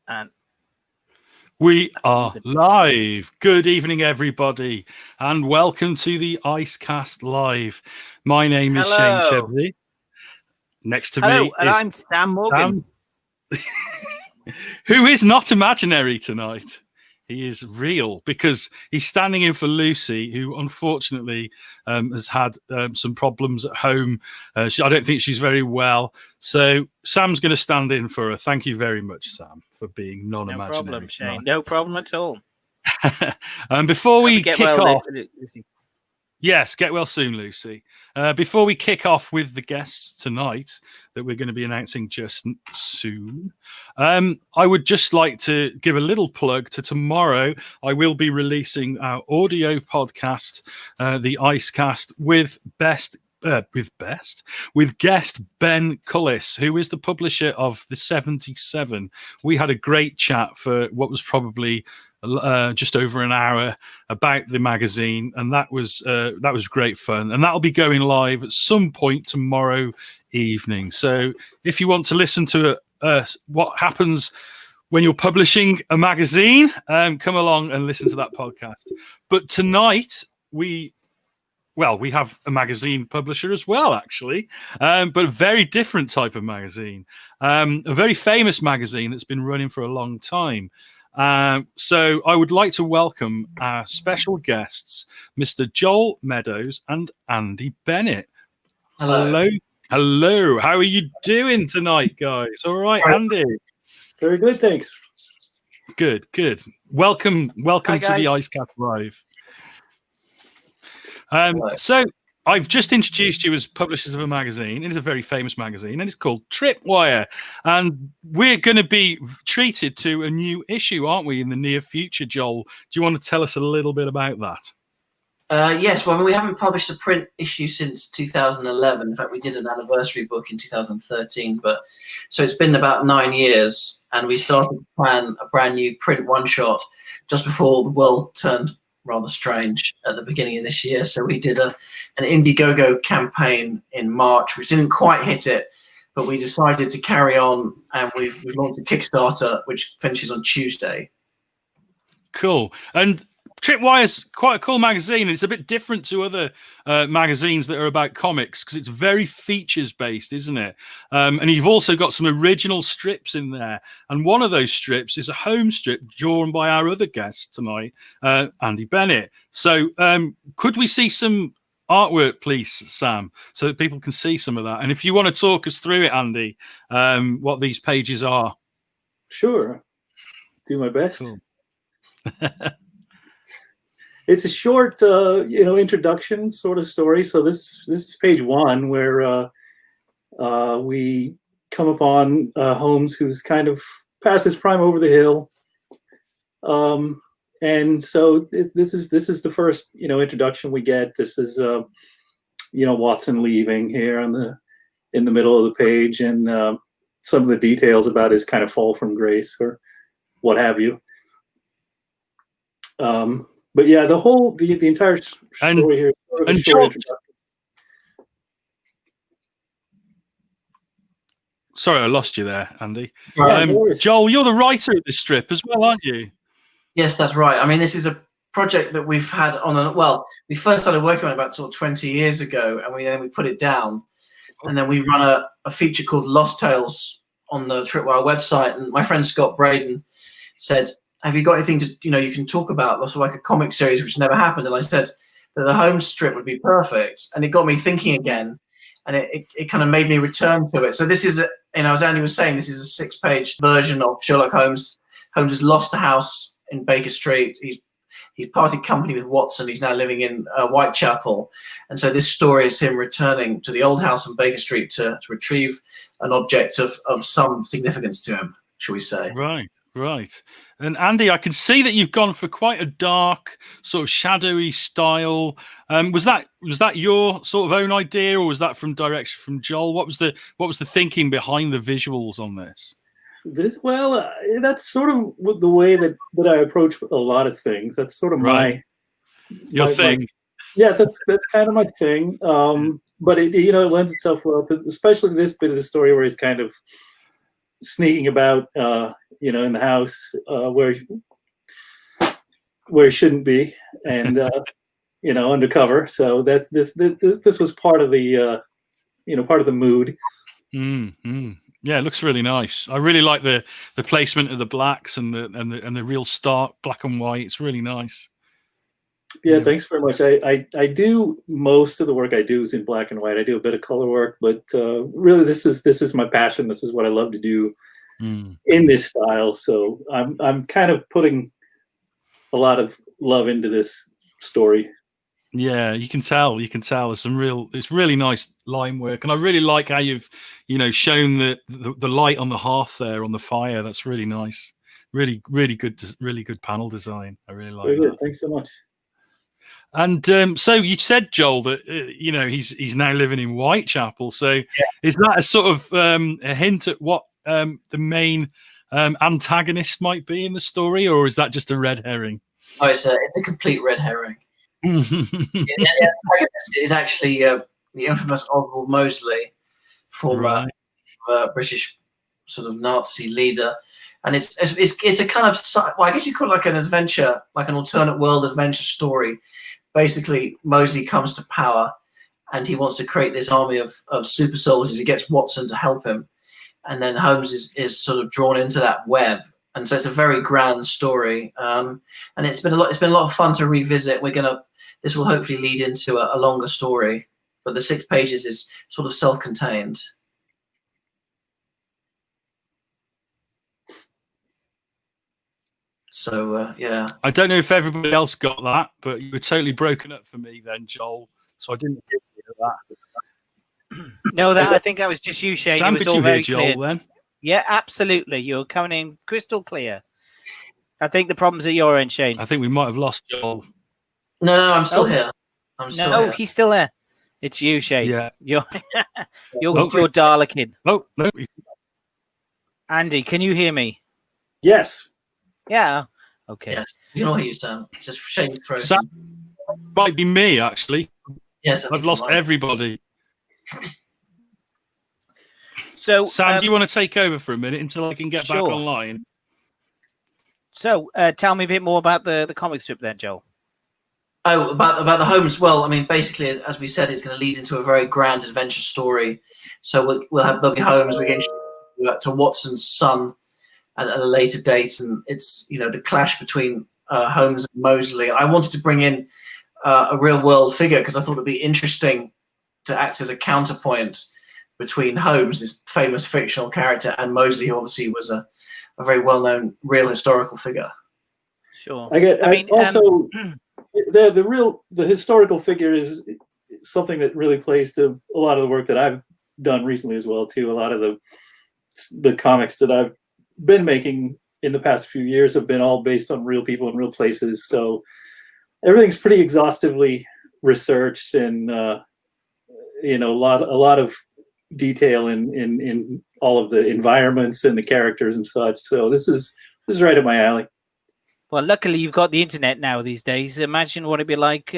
And we are live. Good evening, everybody, and welcome to the Icecast Live. My name is Shane Chevy. Next to me and is I'm Sam Morgan, who is not imaginary tonight. He is real because he's standing in for Lucy, who unfortunately has had some problems at home. I don't think she's very well. So Sam's going to stand in for her. Thank you very much, Sam, for being non-imaginary. No problem, Shane. No problem at all. Before we kick off... Lucy. Yes, get well soon, Lucy. Before we kick off with the guests tonight that we're going to be announcing just soon, I would just like to give a little plug to tomorrow. I will be releasing our audio podcast, the Icecast, with guest Ben Cullis, who is the publisher of the 77. We had a great chat for what was probably just over an hour about the magazine, and that was great fun, and that'll be going live at some point tomorrow evening. So if you want to listen to what happens when you're publishing a magazine, come along and listen to that podcast. But tonight we have a magazine publisher as well, actually, but a very different type of magazine, a very famous magazine that's been running for a long time. So I would like to welcome our special guests, Mr. Joel Meadows and Andy Bennett. Hello. Hello. How are you doing tonight, guys? All right, Andy? Very good, thanks. Good. Welcome Hi, to the Icecast Live. So I've just introduced you as publishers of a magazine. It is a very famous magazine, and it's called Tripwire. And we're going to be treated to a new issue, aren't we, in the near future, Joel? Do you want to tell us a little bit about that? Yes, well, we haven't published a print issue since 2011. In fact, we did an anniversary book in 2013. So it's been about 9 years, and we started to plan a brand new print one-shot just before the world turned rather strange at the beginning of this year. So we did an Indiegogo campaign in March, which didn't quite hit it, but we decided to carry on, and we've launched a Kickstarter, which finishes on Tuesday. Cool. And Tripwire's quite a cool magazine. It's a bit different to other magazines that are about comics because it's very features based, isn't it? And you've also got some original strips in there. And one of those strips is a home strip drawn by our other guest tonight, Andy Bennett. So could we see some artwork, please, Sam, so that people can see some of that? And if you want to talk us through it, Andy, what these pages are. Sure. Do my best. Cool. It's a short, introduction sort of story. So this is page one, where we come upon Holmes, who's kind of past his prime, over the hill, and so this is the first introduction we get. This is Watson leaving here in the middle of the page, and some of the details about his kind of fall from grace or what have you. But yeah, the entire story here is sort of a short introduction. Sorry, I lost you there, Andy. Right. Joel, you're the writer of this strip as well, aren't you? Yes, that's right. I mean, this is a project that we've had we first started working on it about sort of 20 years ago, and then we put it down. And then we run a feature called Lost Tales on the Tripwire website. And my friend Scott Braden said, have you got anything to, you can talk about, sort of like a comic series, which never happened? And I said that the home strip would be perfect. And it got me thinking again, and it kind of made me return to it. So this is, as Andy was saying, this is a 6-page version of Sherlock Holmes. Holmes has lost the house in Baker Street. He's parted company with Watson. He's now living in Whitechapel. And so this story is him returning to the old house on Baker Street to retrieve an object of some significance to him, shall we say. Right. And Andy, I can see that you've gone for quite a dark, sort of shadowy style. Was that your sort of own idea, or was that from direction from Joel? What was the thinking behind the visuals on this? That's sort of the way that I approach a lot of things. That's sort of your thing. Yeah, that's kind of my thing. But it lends itself well, especially this bit of the story where he's kind of sneaking about, in the house where he shouldn't be, and undercover. So this was part of the part of the mood. Mm-hmm. Yeah, it looks really nice. I really like the placement of the blacks and the real stark black and white. It's really nice. Yeah, thanks very much. I do most of the work I do is in black and white. I do a bit of color work, but really this is my passion. This is what I love to do in this style. So I'm kind of putting a lot of love into this story. Yeah, you can tell. There's it's really nice line work, and I really like how you've, shown the light on the hearth there on the fire. That's really nice. Really good panel design. I really like Very that. good. Thanks so much. And so you said, Joel, that he's now living in Whitechapel. So is that a sort of a hint at what the main antagonist might be in the story, or is that just a red herring? Oh, it's a complete red herring. The antagonist is actually the infamous Oswald Mosley, former British sort of Nazi leader, and it's a kind of, well, I guess you call it like an adventure, like an alternate world adventure story. Basically, Mosley comes to power, and he wants to create this army of super soldiers. He gets Watson to help him, and then Holmes is sort of drawn into that web. And so it's a very grand story, and it's been a lot of fun to revisit. This will hopefully lead into a longer story, but the 6 pages is sort of self-contained. So yeah, I don't know if everybody else got that, but you were totally broken up for me then, Joel. So I didn't hear that. No, I think that was just you, Shane. Sam, it was could all you very hear clear. Joel then? Yeah, absolutely. You're coming in crystal clear. I think the problem's at your end, Shane. I think we might have lost Joel. No, I'm still here. I'm still here. He's still there. It's you, Shane. Yeah. You're Dalek-ing. Oh, no. Andy, can you hear me? Yes. Yeah. Okay. Yes. You know what you Sam. It's just Shane's frozen. Sam, might be me, actually. Yes. I've lost everybody. So, Sam, do you want to take over for a minute until I can get back online? So, tell me a bit more about the comic strip then, Joel. Oh, about the Holmes. Well, I mean, basically, as we said, it's going to lead into a very grand adventure story. So there'll be Holmes. We get introduced to Watson's son at a later date, and it's the clash between Holmes and Mosley. I wanted to bring in a real world figure because I thought it'd be interesting to act as a counterpoint between Holmes, this famous fictional character, and Mosley, who obviously was a very well known real historical figure. Sure. The historical figure is something that really plays to a lot of the work that I've done recently as well too. A lot of the comics that I've been making in the past few years have been all based on real people and real places. So everything's pretty exhaustively researched, and a lot of detail in all of the environments and the characters and such. So this is right up my alley. Well, luckily you've got the internet now these days. Imagine what it'd be like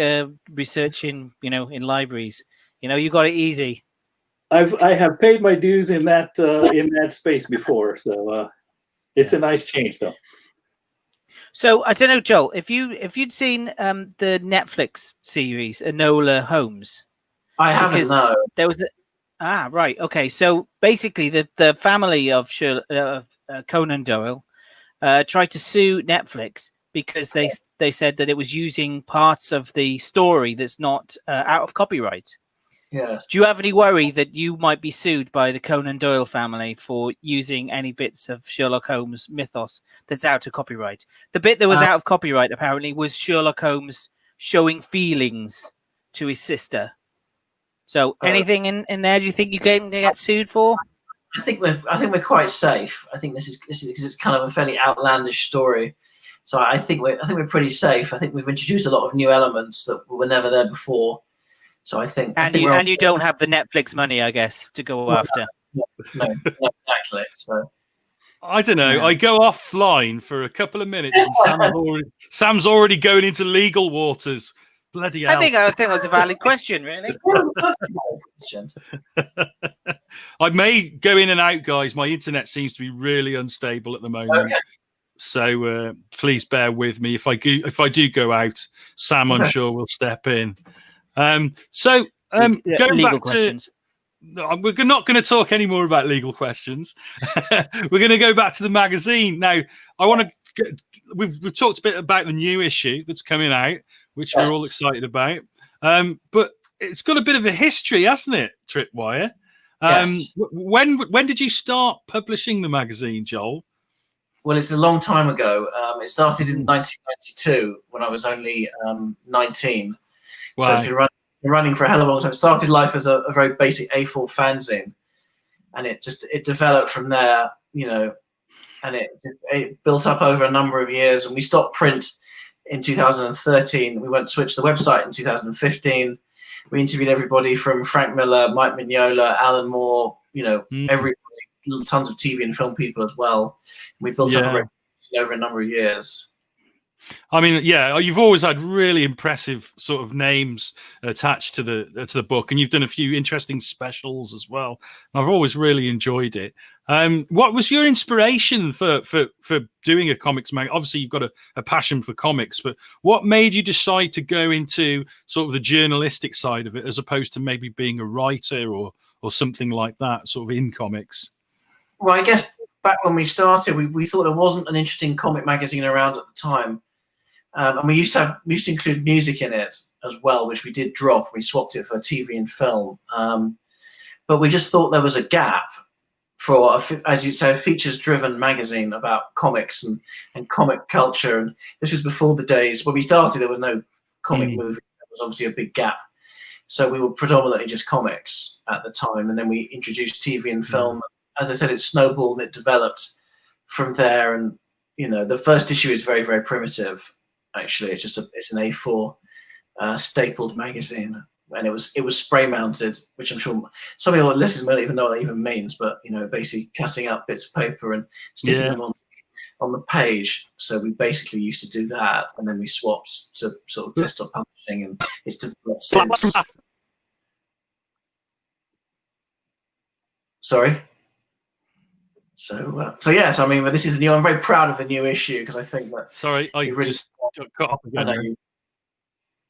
researching, in libraries. You got it easy. I have paid my dues in that space before, so it's a nice change, though. So I don't know, Joel, if you'd seen the Netflix series Enola Holmes. I haven't. No. There was right. Okay. So basically, the family of Conan Doyle tried to sue Netflix because they said that it was using parts of the story that's not out of copyright. Yes. Do you have any worry that you might be sued by the Conan Doyle family for using any bits of Sherlock Holmes mythos that's out of copyright? The bit that was out of copyright apparently was Sherlock Holmes showing feelings to his sister. So anything in there? Do you think you can get sued for? I think we're quite safe. I think this is because it's kind of a fairly outlandish story. So I think we're pretty safe. I think we've introduced a lot of new elements that were never there before. So I think you don't have the Netflix money, I guess, to go after. No, exactly. So I don't know. Yeah. I go offline for a couple of minutes, and Sam's already going into legal waters Bloody I hell. think that's a valid question, really. I may go in and out, guys. My internet seems to be really unstable at the moment. Okay. So please bear with me. If I do go out, Sam, I'm sure, will step in. Going Legal back questions. to... We're not going to talk any more about legal questions. We're going to go back to the magazine. Now, I want to... We've talked a bit about the new issue that's coming out, which we're all excited about. But it's got a bit of a history, hasn't it, Tripwire? Yes. When did you start publishing the magazine, Joel? Well, it's a long time ago. It started in 1992 when I was only 19. Wow. So it's been running for a hell of a long time. It started life as a very basic A4 fanzine, and it developed from there, you know, and it built up over a number of years. And we stopped print in 2013. We switched the website in 2015. We interviewed everybody from Frank Miller, Mike Mignola, Alan Moore, you know, everybody, tons of TV and film people as well. We built up a reputation over a number of years. I mean, you've always had really impressive sort of names attached to the book, and you've done a few interesting specials as well. I've always really enjoyed it. What was your inspiration for doing a comics mag? Obviously, you've got a passion for comics, but what made you decide to go into sort of the journalistic side of it, as opposed to maybe being a writer or something like that, sort of in comics? Well, I guess back when we started, we thought there wasn't an interesting comic magazine around at the time. And we used to include music in it as well, which we did drop. We swapped it for TV and film. But we just thought there was a gap for, as you say, a features-driven magazine about comics and comic culture. And this was before the days when we started. There were no comic movies. There was obviously a big gap. So we were predominantly just comics at the time, and then we introduced TV and film. As I said, it snowballed and it developed from there. And you know, the first issue is very, very primitive. Actually, it's an A4 stapled magazine, and it was spray mounted, which I'm sure some of your listeners might not even know what that even means. But you know, basically cutting up bits of paper and sticking them on the page. So we basically used to do that, and then we swapped to sort of desktop publishing, and it's developed since. Sorry. So yes, I mean, this is the new. I'm very proud of the new issue because I think that. Sorry, I really just got up again.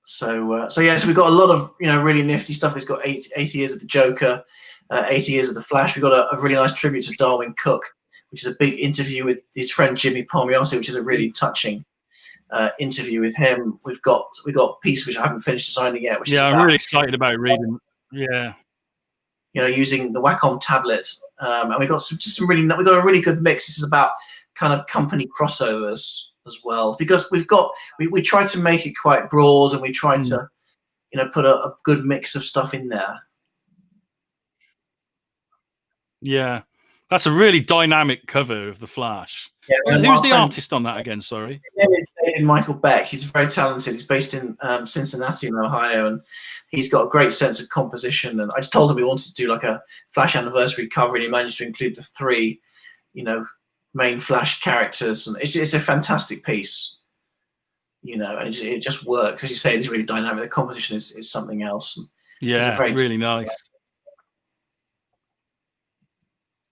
So we've got a lot of really nifty stuff. It's got 80 years of the Joker, 80 years of the Flash. We've got a really nice tribute to Darwin Cook, which is a big interview with his friend Jimmy Palmiotti, which is a really touching interview with him. We've got a piece which I haven't finished designing yet. Which is I'm really excited about reading. Yeah. Using the Wacom tablet, and we got we got a really good mix. This is about kind of company crossovers as well, because we tried to make it quite broad, and we tried to put a good mix of stuff in there. Yeah, that's a really dynamic cover of the Flash. Yeah, who's the artist on that again? Sorry. David Michael Beck. He's very talented. He's based in Cincinnati, in Ohio, and he's got a great sense of composition. And I just told him we wanted to do like a Flash anniversary cover, and he managed to include the three, main Flash characters, and it's a fantastic piece. And it just works. As you say, it's really dynamic. The composition is something else. And really nice.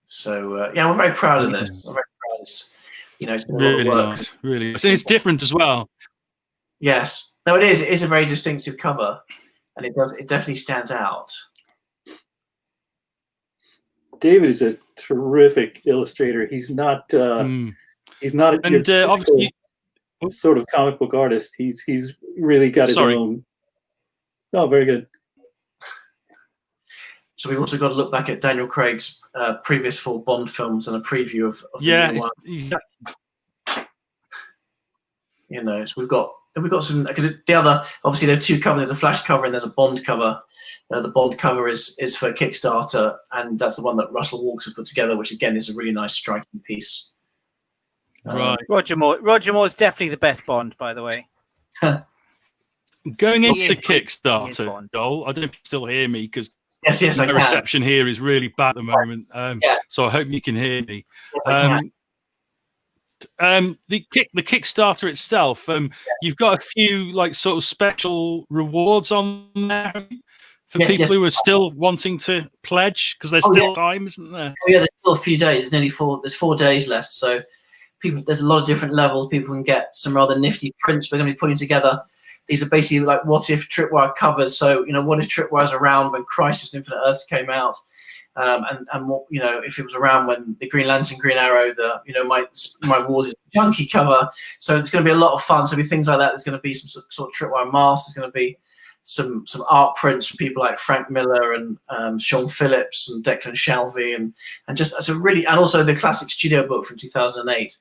So we're very proud of this. We're very proud of this. It's been a really lot of work. Nice, really nice. And it's different as well. Yes. No, it is. It is a very distinctive cover, and it definitely stands out. David is a terrific illustrator. He's not a obviously sort of comic book artist. He's really got his own. Oh, very good. So we've also got to look back at Daniel Craig's previous 4 Bond films and a preview of the new one. So we've got some, because the other, obviously there are 2 covers. There's a Flash cover and there's a Bond cover. The Bond cover is for Kickstarter, and that's the one that Russell Walks has put together, which again is a really nice, striking piece. Right. Roger Moore is definitely the best Bond, by the way. Going into the Kickstarter, Joel, I don't know if you still hear me, because yes, the reception here is really bad at the moment. So I hope you can hear me. Yes, the Kickstarter itself, you've got a few like sort of special rewards on there for people who are still wanting to pledge, because there's still time, isn't there? Oh, yeah, there's still a few days. There's 4 days left, so there's a lot of different levels. People can get some rather nifty prints we're going to be putting together. These are basically like what if Tripwire covers. So what if Tripwire's around when Crisis on Infinite Earths came out, and what if it was around when the Green Lantern, Green Arrow, my Wars is Junkie cover. So it's going to be a lot of fun. So there'll be things like that. There's going to be some sort of Tripwire masks. There's going to be some art prints from people like Frank Miller and Sean Phillips and Declan Shalvey and also the classic studio book from 2008.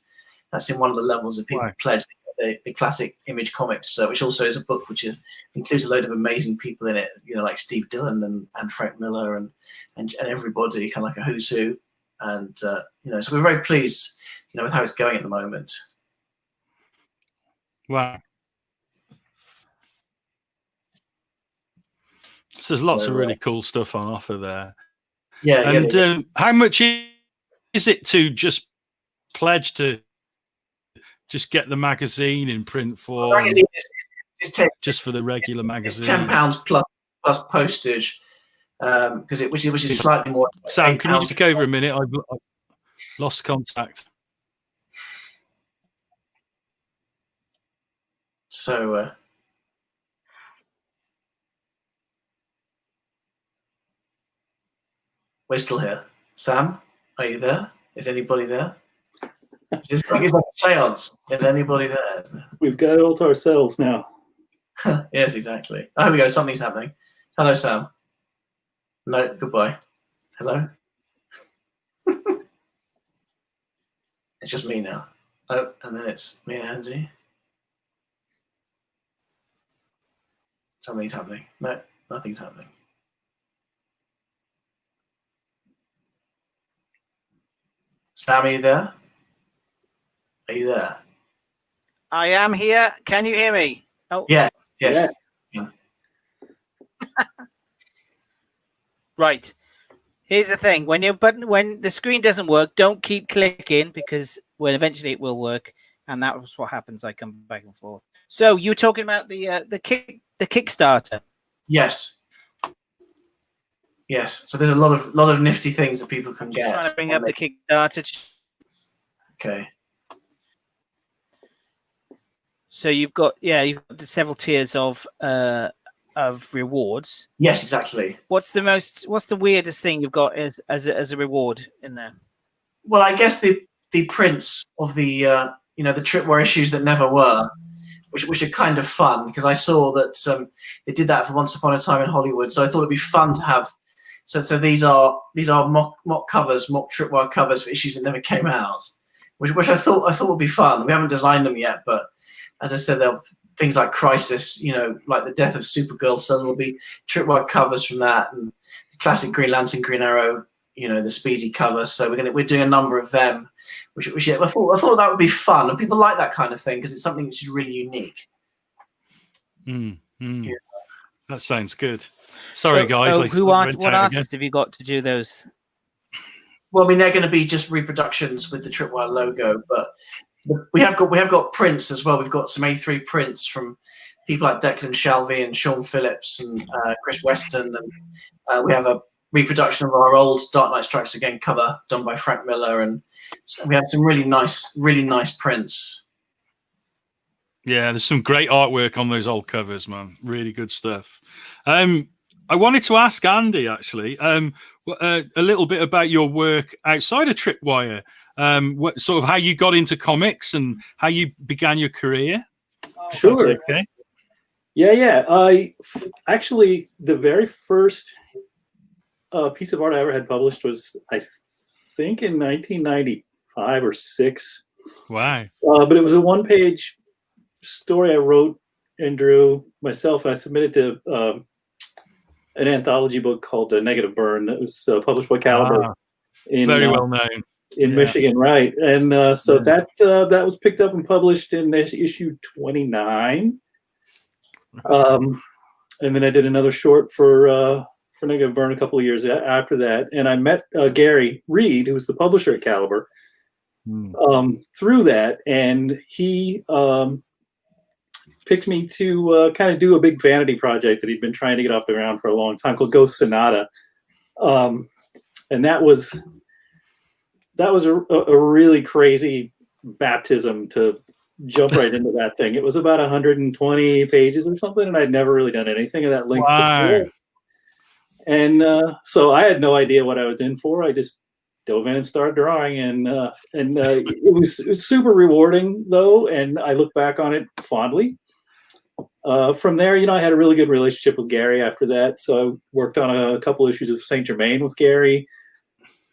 That's in one of the levels of people pledge the classic Image comics, which also is a book which includes a load of amazing people in it. Like Steve Dillon and Frank Miller and everybody, kind of like a who's who. And so we're very pleased, with how it's going at the moment. Wow. So there's lots of really cool stuff on offer there. Yeah. And how much is it to just pledge to just get the magazine in print form? The magazine is just for the regular magazine. It's £10 plus postage, which is slightly more. Sam, can you just take over a minute? I've lost contact. So. We're still here. Sam, are you there? Is anybody there? It's like a seance. Is anybody there? We've got it all to ourselves now. Yes, exactly. Oh, here we go. Something's happening. Hello, Sam. No, goodbye. Hello? It's just me now. Oh, and then it's me and Andy. Something's happening. No, nothing's happening. Sam, are you there? Are you there? I am here. Can you hear me? Oh, yeah. Yes. Yeah. Right. Here's the thing: when the screen doesn't work, don't keep clicking, because eventually it will work, and that was what happens. I come back and forth. So you were talking about the Kickstarter. Yes. Yes. So there's a lot of nifty things that people can get. Trying to bring up the Kickstarter. Okay. So you've got several tiers of rewards. Yes, exactly. What's the weirdest thing you've got as a reward in there? Well, I guess the prints of the the Tripwire issues that never were, which are kind of fun, because I saw that they did that for Once Upon a Time in Hollywood. So I thought it'd be fun to have. So these are mock covers, mock Tripwire covers for issues that never came out, which I thought would be fun. We haven't designed them yet, but as I said, they'll things like Crisis, like the death of Supergirl. So there'll be Tripwire covers from that, and the classic Green Lantern, Green Arrow, the Speedy cover. So we're doing a number of them, which I thought that would be fun, and people like that kind of thing because it's something which is really unique. Yeah. That sounds good. Sorry, guys. What artists have you got to do those? Well, I mean, they're going to be just reproductions with the Tripwire logo, but we have got prints as well. We've got some A3 prints from people like Declan Shalvey and Sean Phillips and Chris Weston, and we have a reproduction of our old Dark Knight Strikes Again cover done by Frank Miller, and so we have some really nice prints. Yeah, there's some great artwork on those old covers, man. Really good stuff. I wanted to ask Andy, actually, a little bit about your work outside of Tripwire. What sort of how you got into comics and how you began your career? Sure. Okay. Yeah. I actually, the very first piece of art I ever had published was, I think, in 1995 or 6. Wow. But it was a one-page story I wrote and drew myself, and I submitted to an anthology book called Negative Burn that was published by Caliber. Very well known. In Michigan, right. And so that was picked up and published in issue 29. And then I did another short for Negative Burn a couple of years after that. And I met Gary Reed, who was the publisher at Caliber. through that, and he picked me to kind of do a big vanity project that he'd been trying to get off the ground for a long time called Ghost Sonata, and that was a really crazy baptism to jump right into that thing. It was about 120 pages or something, and I'd never really done anything of that length before. And so I had no idea what I was in for. I just dove in and started drawing, and it was super rewarding though, and I look back on it fondly. From there, I had a really good relationship with Gary after that, so I worked on a couple issues of Saint Germain with Gary.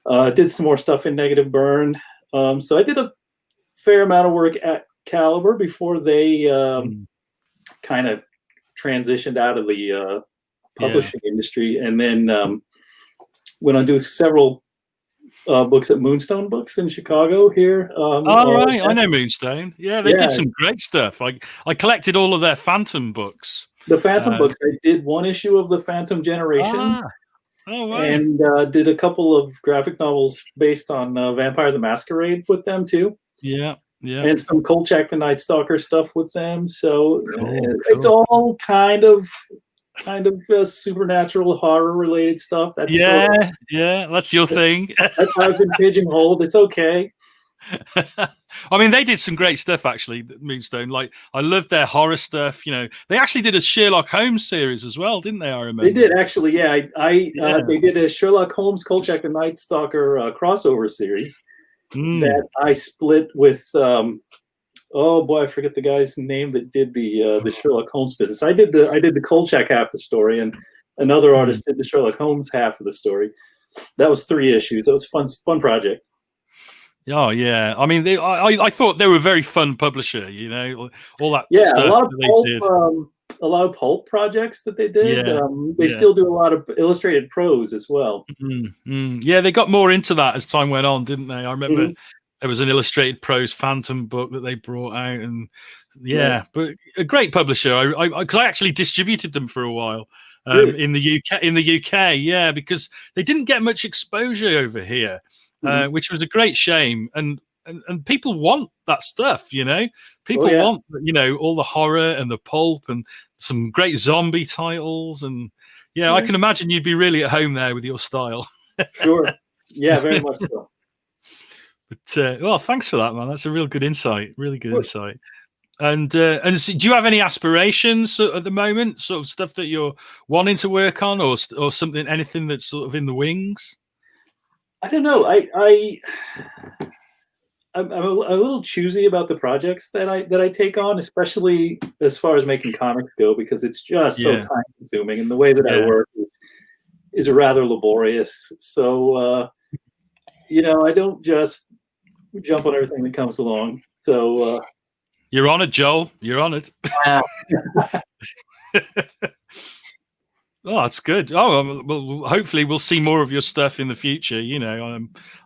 Did some more stuff in Negative Burn. So I did a fair amount of work at Caliber before they kind of transitioned out of the publishing industry, and then went on to do several books at Moonstone Books in Chicago here. Right, I know Moonstone. Yeah, they did some great stuff. I collected all of their Phantom books. The Phantom books. I did one issue of the Phantom Generation. Right. And did a couple of graphic novels based on Vampire the Masquerade with them too. Yeah. And some Kolchak the Night Stalker stuff with them. So Cool. It's all kind of supernatural horror related stuff. That's that's your thing. That's how I've been pigeonholed. It's okay. I mean, they did some great stuff actually, Moonstone. Like, I loved their horror stuff. They actually did a Sherlock Holmes series as well, didn't they? I remember they did actually. Yeah, they did a Sherlock Holmes Kolchak the Night Stalker crossover series that I split with. Oh boy, I forget the guy's name that did the Sherlock Holmes business. I did the Kolchak half the story, and another artist did the Sherlock Holmes half of the story. That was 3 issues. That was a fun project. Oh yeah, I mean, I thought they were a very fun publisher. All that. Yeah, stuff a lot of that pulp, they did. a lot of pulp projects that they did. They still do a lot of illustrated prose as well. Yeah, they got more into that as time went on, didn't they? I remember there was an illustrated prose Phantom book that they brought out, and but a great publisher. Because I actually distributed them for a while. In the UK, because they didn't get much exposure over here. Which was a great shame, and people want that stuff, People want, all the horror and the pulp and some great zombie titles, and I can imagine you'd be really at home there with your style. Sure, yeah, very much so. But well, thanks for that, man. That's a real good insight. Really good insight. And so do you have any aspirations at the moment, sort of stuff that you're wanting to work on, or something, anything that's sort of in the wings? I don't know. I'm a little choosy about the projects that I take on, especially as far as making comics go, because it's just so time consuming, and the way that I work is rather laborious. So I don't just jump on everything that comes along. So you're on it, Joel. You're on it. Oh, that's good. Oh, well, hopefully we'll see more of your stuff in the future.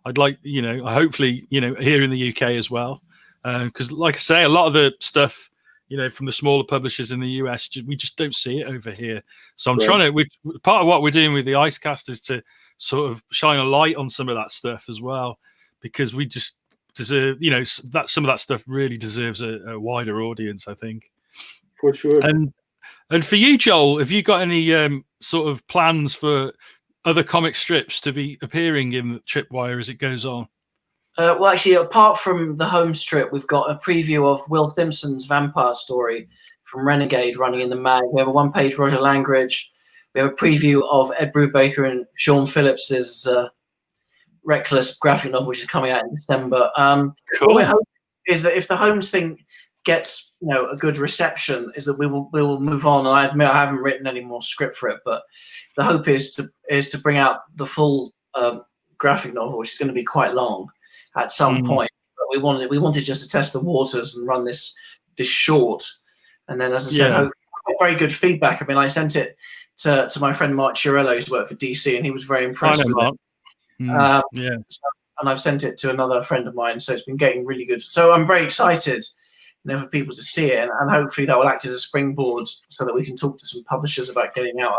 I'd like, hopefully, here in the UK as well. Because like I say, a lot of the stuff, from the smaller publishers in the US, we just don't see it over here. So I'm trying to, part of what we're doing with the Icecast is to sort of shine a light on some of that stuff as well, because we just deserve, that some of that stuff really deserves a wider audience, I think. For sure. And for you, Joel, have you got any sort of plans for other comic strips to be appearing in Tripwire as it goes on? Well, actually, apart from the home strip, we've got a preview of Will Simpson's vampire story from Renegade running in the mag. We have a 1-page Roger Langridge. We have a preview of Ed Brubaker and Sean Phillips's Reckless graphic novel, which is coming out in December. Cool. What we're hoping is that if the Holmes thing gets a good reception, is that we will move on. And I admit I haven't written any more script for it, but the hope is to bring out the full graphic novel, which is going to be quite long at some point. But we wanted just to test the waters and run this short. And then, as I said, hope very good feedback. I mean, I sent it to my friend Mark Chiarello, who's worked for DC, and he was very impressed with it. And I've sent it to another friend of mine, so it's been getting really good. So I'm very excited, for people to see it, and hopefully that will act as a springboard so that we can talk to some publishers about getting out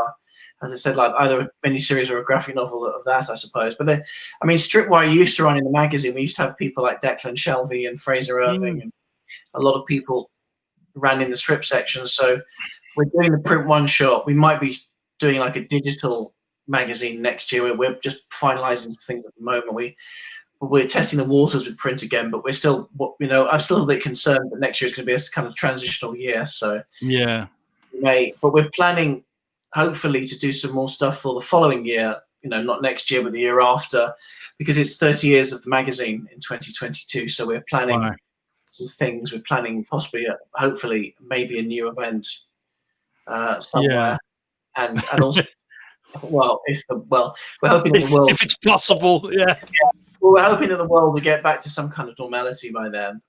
as I said, like either a miniseries or a graphic novel of that, I suppose. But I mean, Stripwire used to run in the magazine. We used to have people like Declan Shelvey and Fraser Irving, and a lot of people ran in the strip section. So we're doing the print one shot. We might be doing like a digital magazine next year. We're just finalizing things at the moment. We're testing the waters with print again, but we're still, I'm still a bit concerned that next year is going to be a kind of transitional year. So yeah, but we're planning hopefully to do some more stuff for the following year. Not next year, but the year after, because it's 30 years of the magazine in 2022. So we're planning some things. We're planning possibly, hopefully, maybe a new event somewhere, and also, we're hoping that the world, if it's possible, yeah. Well, we're hoping that the world will get back to some kind of normality by then.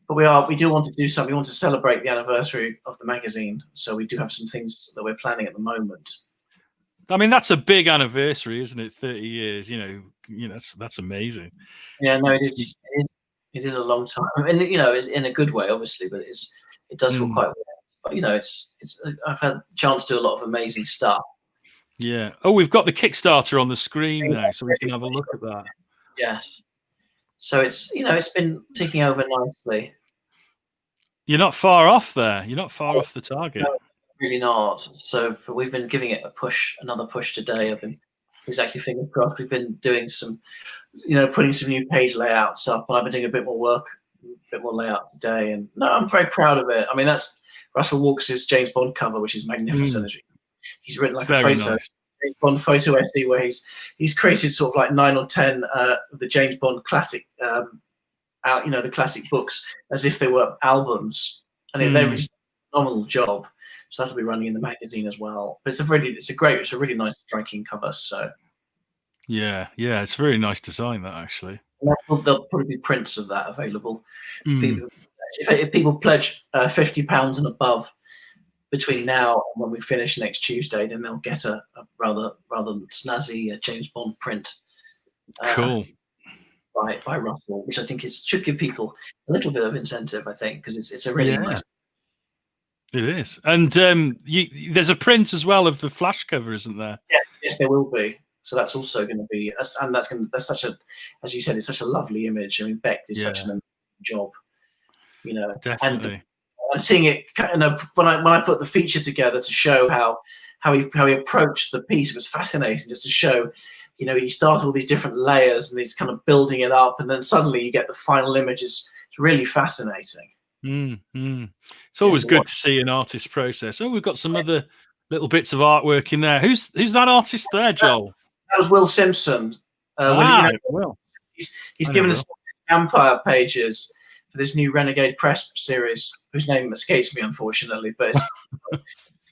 But we do want to do something. We want to celebrate the anniversary of the magazine, so we do have some things that we're planning at the moment. I mean, that's a big anniversary, isn't it? 30 years. That's amazing. Yeah, no, it is. It is a long time. I mean, it's in a good way, obviously, but it does feel quite weird. But I've had a chance to do a lot of amazing stuff. Yeah. Oh, we've got the Kickstarter on the screen now, so we can have a look at that. Yes. So it's been ticking over nicely. You're not far off there. You're not far off the target. No, really not. So we've been giving it another push today. I've been exactly fingers crossed. We've been doing some, putting some new page layouts up, and I've been doing a bit more work, a bit more layout today. And no, I'm very proud of it. I mean, that's Russell Walks' James Bond cover, which is magnificent. He's written like a photo, James Bond photo essay where he's created sort of like 9 or 10 of the James Bond classic, the classic books as if they were albums, and they really a phenomenal job. So that'll be running in the magazine as well. But it's a really nice, striking cover. So yeah, it's a really nice design, that actually. There'll probably be prints of that available. If people pledge £50 and above between now and when we finish next Tuesday, then they'll get a rather snazzy James Bond print. Cool. By Russell, which I think should give people a little bit of incentive, I think, because it's a really nice. It is. And there's a print as well of the flash cover, isn't there? Yes, there will be. So that's also going to be, and that's such a, as you said, it's such a lovely image. I mean, Beck did such an amazing job, Definitely. And seeing it, when I put the feature together to show how he approached the piece, it was fascinating just to show, you start all these different layers and he's kind of building it up, and then suddenly you get the final image. It's really fascinating. It's always good to see an artist's process. Oh, we've got some other little bits of artwork in there. Who's that artist there, Joel? That was Will Simpson. Will. He's given us Empire pages for this new Renegade Press series, whose name escapes me, unfortunately, but it's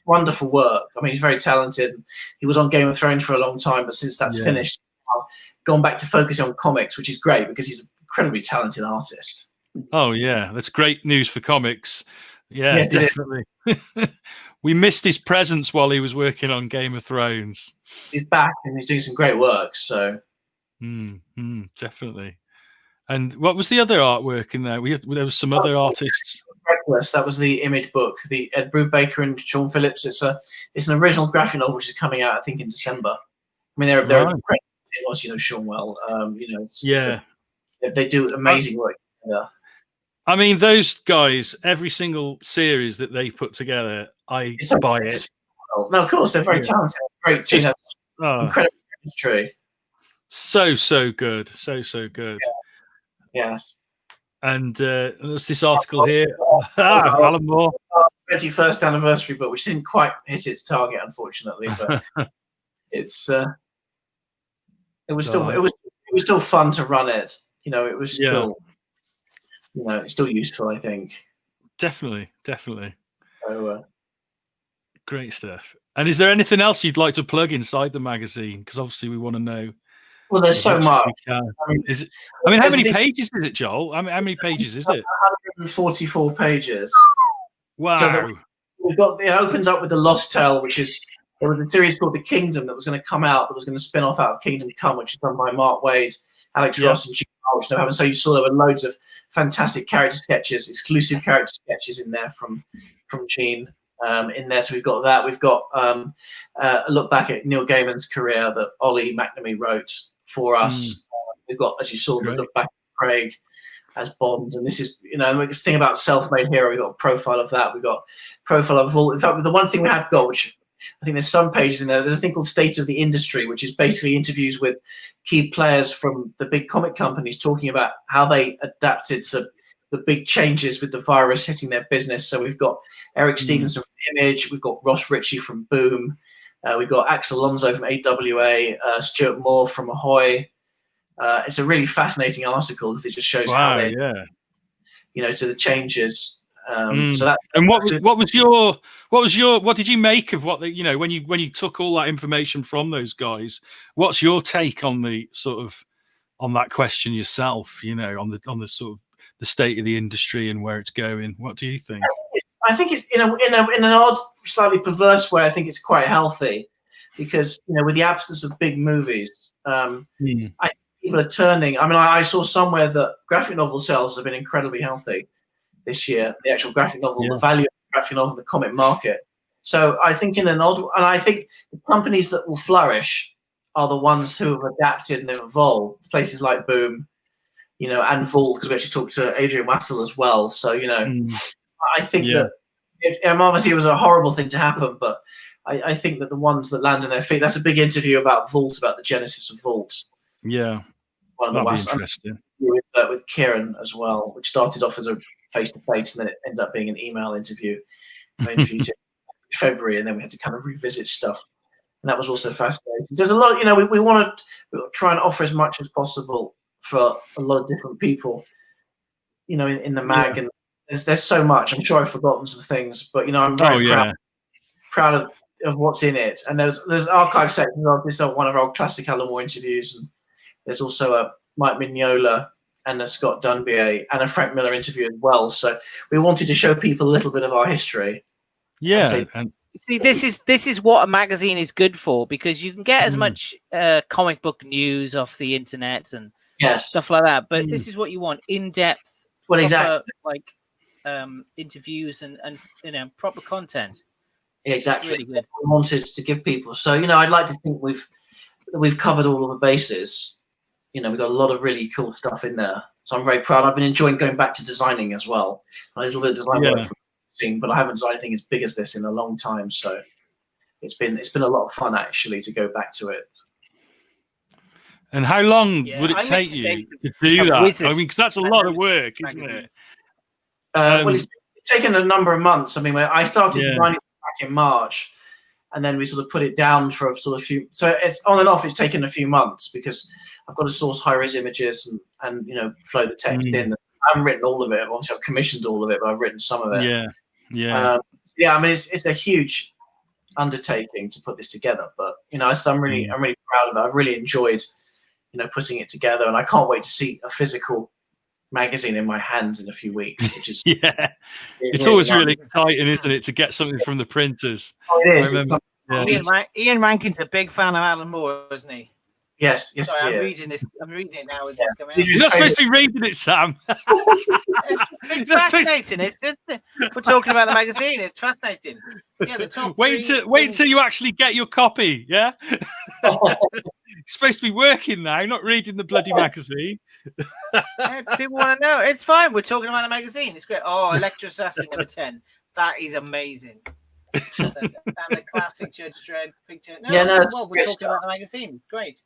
wonderful work. I mean, he's very talented. He was on Game of Thrones for a long time, but since that's finished, gone back to focusing on comics, which is great because he's an incredibly talented artist. Oh yeah, that's great news for comics. Yeah, definitely. We missed his presence while he was working on Game of Thrones. He's back and he's doing some great work. So, definitely. And what was the other artwork in there? There was some other artists. Reckless. That was the Image book, the Ed Brubaker and Sean Phillips. It's an original graphic novel which is coming out, I think, in December. I mean, they're incredible. Sean well. They do amazing work. Yeah. I mean, those guys, every single series that they put together, I buy it. No, of course, they're very talented. Great team. Incredible chemistry. So good. So good. Yeah. Yes. And there's this article here. Alan Moore. 21st anniversary book, which didn't quite hit its target, unfortunately, but it was still fun to run it. It was still it's still useful, I think. Definitely. So, great stuff. And is there anything else you'd like to plug inside the magazine? Because obviously we want to know. Well, there's so much. How many pages is it, Joel? How many pages is it? 144 pages. Wow. So it opens up with the Lost Tale, which is there was a series called The Kingdom that was going to come out, that was going to spin off out of Kingdom Come, which is done by Mark Wade, Alex Ross, and Gene which never happened. So you saw there were loads of fantastic character sketches, exclusive character sketches in there from Gene. in there. So we've got that. We've got a look back at Neil Gaiman's career that Ollie McNamee wrote for us. We've got, as you saw, the look back at Craig as Bond, and this is, this thing about self-made hero. We've got a profile of that. We've got a profile of Vault. In fact, the one thing we have got, which I think there's some pages in there, there's a thing called State of the Industry, which is basically interviews with key players from the big comic companies talking about how they adapted to the big changes with the virus hitting their business. So we've got Eric Stevenson from Image, we've got Ross Ritchie from Boom, we've got Axel Alonso from AWA, Stuart Moore from Ahoy. It's a really fascinating article because it just shows how they, to the changes. So that. And what did you make of what they, when you took all that information from those guys? What's your take on the sort of on that question yourself? On the sort of the state of the industry and where it's going. What do you think? I think it's in an odd, slightly perverse way. I think it's quite healthy because with the absence of big movies, I think people are turning. I mean, I saw somewhere that graphic novel sales have been incredibly healthy this year. The actual graphic novel, the value of the graphic novel in the comic market. So I think and I think the companies that will flourish are the ones who have adapted and they've evolved. Places like Boom, and Vault, because we actually talked to Adrian Wassel as well. So, I think that obviously it was a horrible thing to happen, but I think that the ones that land on their feet, that's a big interview about Vault, about the genesis of Vault. Yeah. One of the That'd be interesting. With Kieran as well, which started off as a face-to-face and then it ended up being an email interview. I interviewed him in February and then we had to kind of revisit stuff. And that was also fascinating. There's a lot, we want to try and offer as much as possible for a lot of different people, in the mag, and there's so much. I'm sure I've forgotten some things, but I'm very proud of what's in it. And there's archive sections of this, one of our classic Alan Moore interviews, and there's also a Mike Mignola and a Scott Dunbier and a Frank Miller interview as well. So we wanted to show people a little bit of our history. Yeah. See, this is what a magazine is good for, because you can get as much comic book news off the internet and stuff like that, but this is what you want: in-depth, proper, interviews and proper content. Exactly. Really good. We wanted to give people. So I'd like to think we've covered all of the bases. We've got a lot of really cool stuff in there. So I'm very proud. I've been enjoying going back to designing as well. A little bit of design work for but I haven't designed anything as big as this in a long time. So it's been a lot of fun actually to go back to it. And how long would it take you to do that? I mean, because that's a lot of work, isn't it? Well, it's taken a number of months. I mean, I started designing back in March, and then we sort of put it down for a sort of few. So it's on and off. It's taken a few months because I've got to source high-res images and flow the text in. I haven't written all of it. Obviously, I've commissioned all of it, but I've written some of it. I mean, it's a huge undertaking to put this together, but I'm really proud of it. I've really enjoyed putting it together, and I can't wait to see a physical magazine in my hands in a few weeks, which is it's always really exciting, isn't it, to get something from the printers? Oh, it is. Ian Rankin's a big fan of Alan Moore, isn't he? Yes. Sorry, I'm reading it now. As it's coming out. You're not supposed to be reading it, Sam. It's fascinating. We're talking about the magazine. It's fascinating. Yeah, the top. Wait until you actually get your copy. Yeah. You're supposed to be working now, not reading the bloody magazine. People want to know. It's fine. We're talking about a magazine. It's great. Oh, Electro Assassin #10. That is amazing. And the classic Judge Dredd picture. We're talking about the magazine. It's great.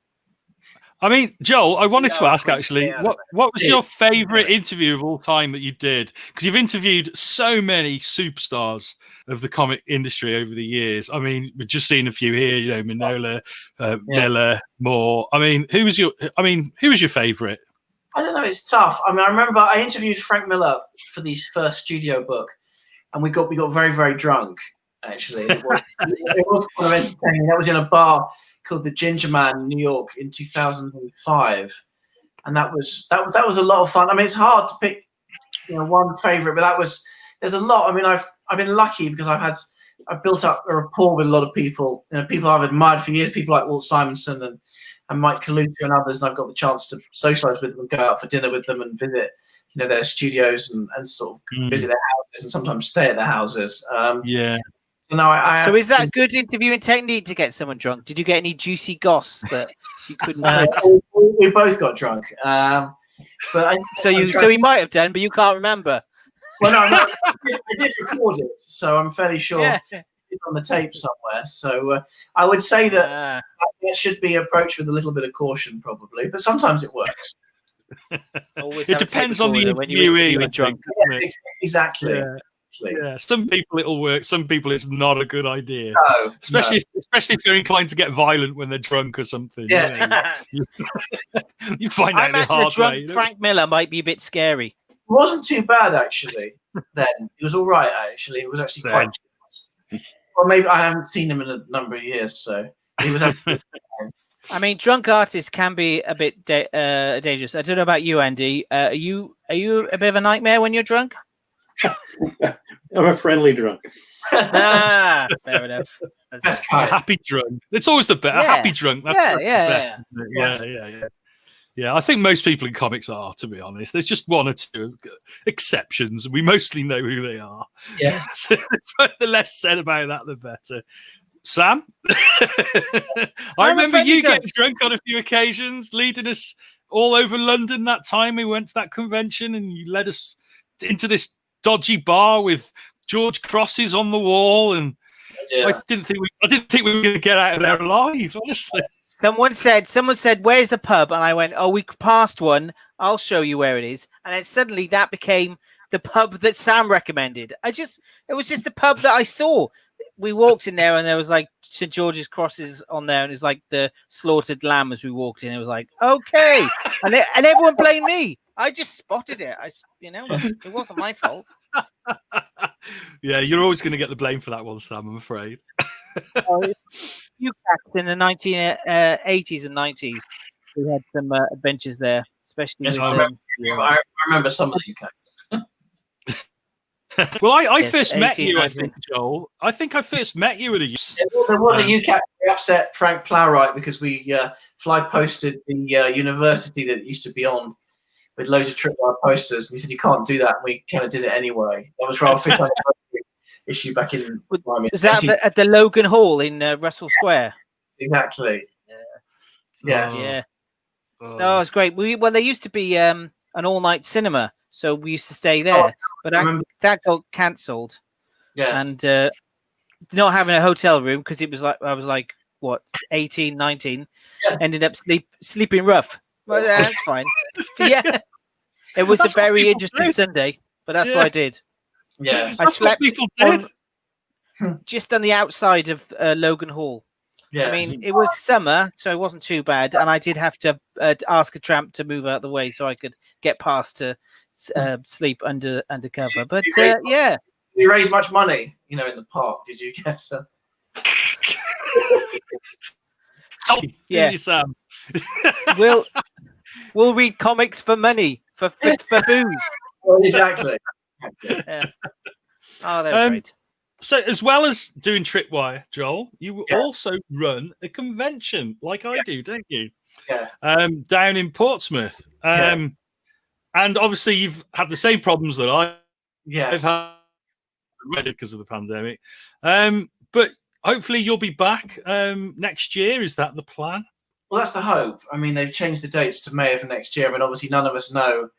I mean, Joel, I wanted to ask actually, what was your favourite interview of all time that you did? Because you've interviewed so many superstars of the comic industry over the years. I mean, we've just seen a few here, Mignola, Miller, Moore. I mean, who was your favourite? I don't know. It's tough. I mean, I remember I interviewed Frank Miller for the first studio book, and we got very, very drunk. Actually, it was kind of entertaining. That was in a bar called the Ginger Man in New York in 2005, and that was a lot of fun. I mean, it's hard to pick one favorite, but there's a lot. I mean, I've been lucky because I've built up a rapport with a lot of people. People I've admired for years, people like Walt Simonson and Mike Kaluta and others, and I've got the chance to socialize with them and go out for dinner with them and visit their studios and sort of visit their houses and sometimes stay at their houses. No, I So is that good interviewing technique to get someone drunk? Did you get any juicy goss that you couldn't? we both got drunk. But so he might have done, but you can't remember. Well, no, I did record it, so I'm fairly sure Yeah. it's on the tape somewhere. So I would say that it should be approached with a little bit of caution, probably. But sometimes it works. It depends on the interviewee. Drunk. Yes, exactly. Yeah, some people it'll work. Some people it's not a good idea. No, especially if they're inclined to get violent when they're drunk or something. Yes. You find out I the imagine a hard drunk way. You know? Frank Miller might be a bit scary. It wasn't too bad actually. Then it was all right. Actually, it was actually quite. Well, maybe I haven't seen him in a number of years, so he was. I mean, drunk artists can be a bit dangerous. I don't know about you, Andy. Are you a bit of a nightmare when you're drunk? I'm a friendly drunk. Fair enough. That's A kind. happy drunk. It's always the best. A happy drunk. That's the best, isn't it? Yes. Yeah, I think most people in comics are, to be honest. There's just one or two exceptions. We mostly know who they are. Yeah. So the less said about that, the better. Sam? I remember you getting drunk on a few occasions, leading us all over London that time we went to that convention, and you led us into this dodgy bar with George crosses on the wall, and I didn't think we were going to get out of there alive, honestly. Someone said, "Where's the pub?" And I went, "Oh, we passed one. I'll show you where it is." And then suddenly that became the pub that Sam recommended. It was just a pub that I saw. We walked in there, and there was like St. George's crosses on there, and it was like the slaughtered lamb as we walked in. It was like, okay, and everyone blamed me. I just spotted it. It wasn't my fault. Yeah, you're always going to get the blame for that one, Sam, I'm afraid. You cats in the 1980s and 90s, we had some adventures there, especially. Yes, with, I remember some of the UK. Well, I first met you, I think, Joel. I think I first met you at a There was a UCAT. We upset Frank Plowright because we fly posted the university that used to be on with loads of Tripwire posters, and he said you can't do that. And we kind of did it anyway. That was for our 5th anniversary issue back in. Was that at the Logan Hall in Russell Square? Exactly. Yes. Yeah. Oh, it's great. There used to be an all-night cinema, so we used to stay there, but that got cancelled. Yes. And not having a hotel room because it was like I was like 18, 19, ended up sleeping rough. Well, that's fine. Yeah, it was a very interesting Sunday, but that's what I did. Yes, I slept just on the outside of Logan Hall. Yeah, I mean, it was summer, so it wasn't too bad, and I did have to ask a tramp to move out of the way so I could get past to sleep under cover. But yeah, did you raise much money, in the park? Did you get some? Yeah, Sam. We'll read comics for money for booze. Well, exactly. Yeah. Oh, that's great. So, as well as doing Tripwire, Joel, you also run a convention like I do, don't you? Yeah. Down in Portsmouth. And obviously, you've had the same problems that I've had because of the pandemic. But hopefully, you'll be back next year. Is that the plan? Well, that's the hope. I mean, they've changed the dates to May of next year. I mean, obviously, none of us know,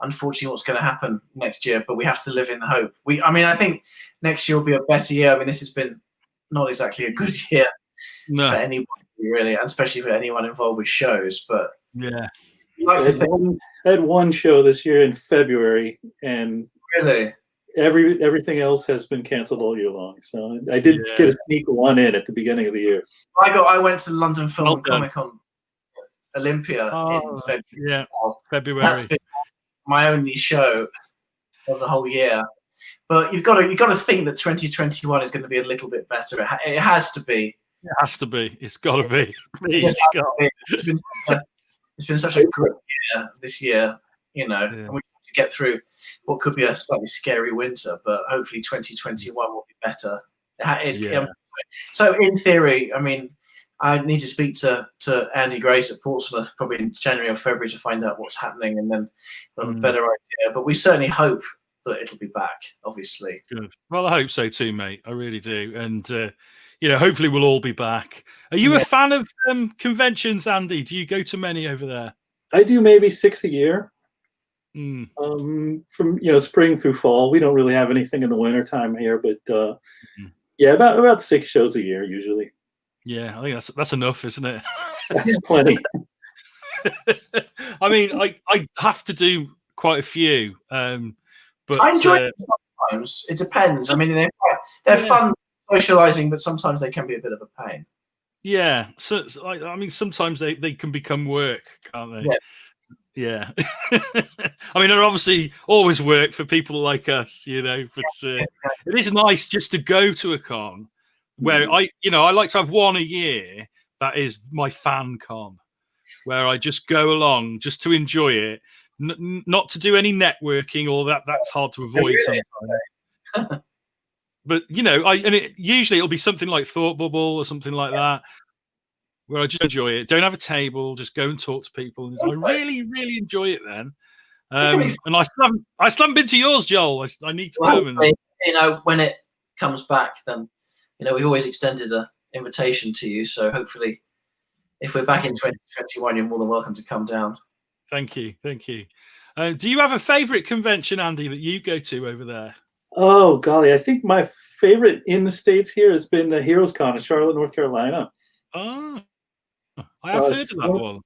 unfortunately, what's going to happen next year, but we have to live in the hope. I think next year will be a better year. I mean, this has been not exactly a good year for anybody, really, and especially for anyone involved with shows. But yeah, I had one show this year in February, and really, everything else has been canceled all year long. So I did get a sneak one in at the beginning of the year. I went to London Film and Comic Con Olympia in February. Yeah, February. That's been my only show of the whole year. But you've got to think that 2021 is going to be a little bit better. It has to be. It has to be. It's got to be. It's been such a good year this year, and we have to get through what could be a slightly scary winter, but hopefully 2021 will be better. So in theory, I mean, I need to speak to Andy Grace at Portsmouth probably in January or February to find out what's happening, and then we'll have a better idea. But we certainly hope but it'll be back, obviously. Good. Well, I hope so too, mate. I really do. And, hopefully we'll all be back. Are you a fan of conventions, Andy? Do you go to many over there? I do maybe 6 a year. Mm. From spring through fall. We don't really have anything in the winter time here, but about 6 shows a year usually. Yeah, I think that's enough, isn't it? That's plenty. I mean, I have to do quite a few, but I enjoy it sometimes. It depends. I mean, they're fun socializing, but sometimes they can be a bit of a pain. Yeah, so I mean, sometimes they can become work, can't they? Yeah. I mean, they're obviously always work for people like us, but it is nice just to go to a con where I like to have one a year that is my fan con, where I just go along just to enjoy it, not to do any networking or that's hard to avoid sometimes. But usually it'll be something like Thought Bubble or something like that, where I just enjoy it. Don't have a table, just go and talk to people. And I really, really enjoy it then. And I still haven't been to yours, Joel. I need to come. And when it comes back, then we've always extended an invitation to you. So hopefully, if we're back in 2021, you're more than welcome to come down. Thank you. Do you have a favourite convention, Andy, that you go to over there? Oh golly, I think my favorite in the States here has been the Heroes Con in Charlotte, North Carolina. Oh, I have heard of that one.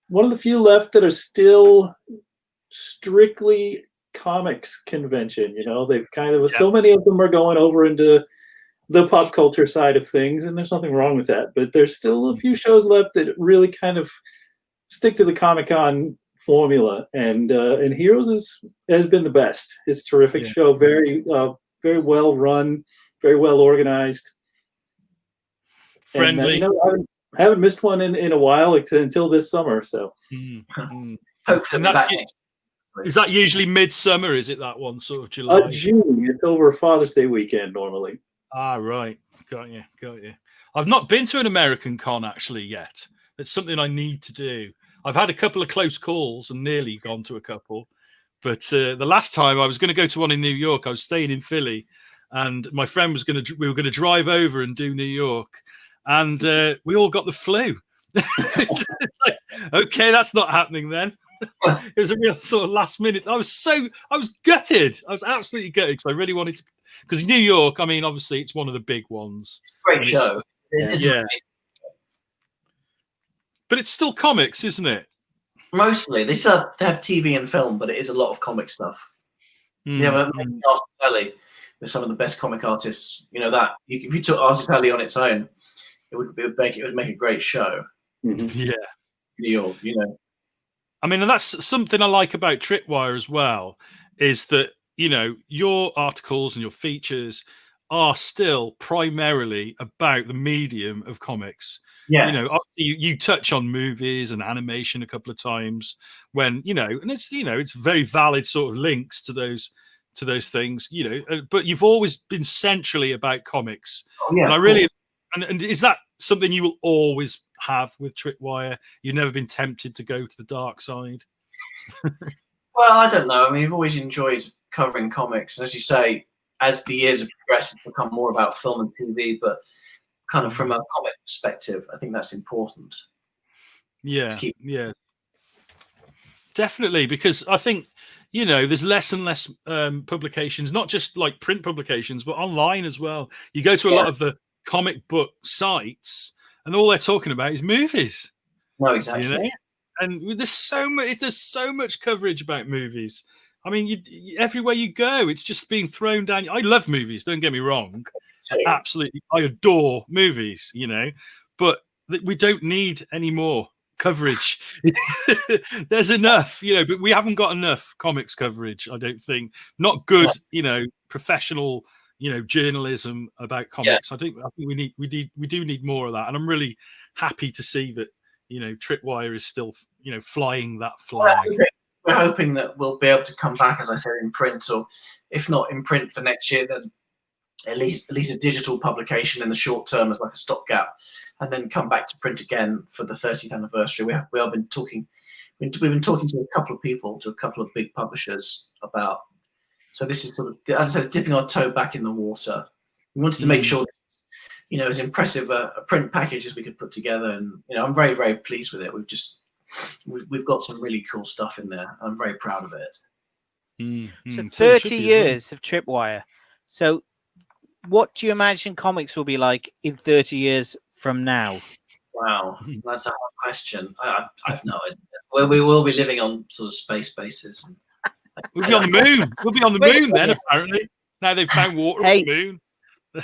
One of the few left that are still strictly comics convention. They've kind of so many of them are going over into the pop culture side of things, and there's nothing wrong with that. But there's still a few shows left that really kind of stick to the Comic-Con formula, and Heroes has been the best. It's a terrific show, very very well run, very well organized, friendly. And, I haven't missed one in a while until this summer. So hopefully is that usually midsummer? Is it that one sort of July? June. It's over Father's Day weekend normally. Ah, right. Got you. I've not been to an American con actually yet. It's something I need to do. I've had a couple of close calls and nearly gone to a couple. But the last time I was going to go to one in New York, I was staying in Philly, and my friend we were going to drive over and do New York, and we all got the flu. Like, okay, that's not happening then. It was a real sort of last minute. I was gutted. I was absolutely gutted because I really wanted to. Because New York, I mean, obviously it's one of the big ones. It's a great show. Yeah. But it's still comics, isn't it? Mostly. They have TV and film, but it is a lot of comic stuff. You have Artist Alley with some of the best comic artists. That if you took Artist Alley on its own, it would make a great show. Yeah. New York, I mean, and that's something I like about Tripwire as well, is that your articles and your features are still primarily about the medium of comics. Yeah. You touch on movies and animation a couple of times when, and it's very valid sort of links to those things, but you've always been centrally about comics. Oh, yeah, and I really, and is that something you will always have with Tripwire? You've never been tempted to go to the dark side? Well, I don't know. I mean, we've always enjoyed covering comics. As you say, as the years have progressed, it's become more about film and TV, but kind of from a comic perspective, I think that's important. Yeah, definitely, because I think, there's less and less publications, not just like print publications, but online as well. You go to a lot of the comic book sites, and all they're talking about is movies. No, exactly. And there's so much coverage about movies. I mean, everywhere you go, it's just being thrown down. I love movies. Don't get me wrong. Absolutely, I adore movies. But we don't need any more coverage. There's enough, but we haven't got enough comics coverage. I don't think. Not good, professional, journalism about comics. I think we do need more of that. And I'm really happy to see that. Tripwire is still, flying that flag. We're hoping that we'll be able to come back, as I said, in print, or if not in print for next year, then at least a digital publication in the short term as like a stopgap, and then come back to print again for the 30th anniversary. We have been talking we've been talking to a couple of people, to a couple of big publishers about. So this is sort of, as I said, dipping our toe back in the water. We wanted to make sure, as impressive a print package as we could put together, and I'm very, very pleased with it. We've got some really cool stuff in there. I'm very proud of it. So 30 years of Tripwire. So what do you imagine comics will be like in 30 years from now? Wow, that's a hard question. I've no idea. Well, we will be living on sort of space bases. We'll be on the moon. We'll be on the moon then, apparently. Now they've found water on the moon.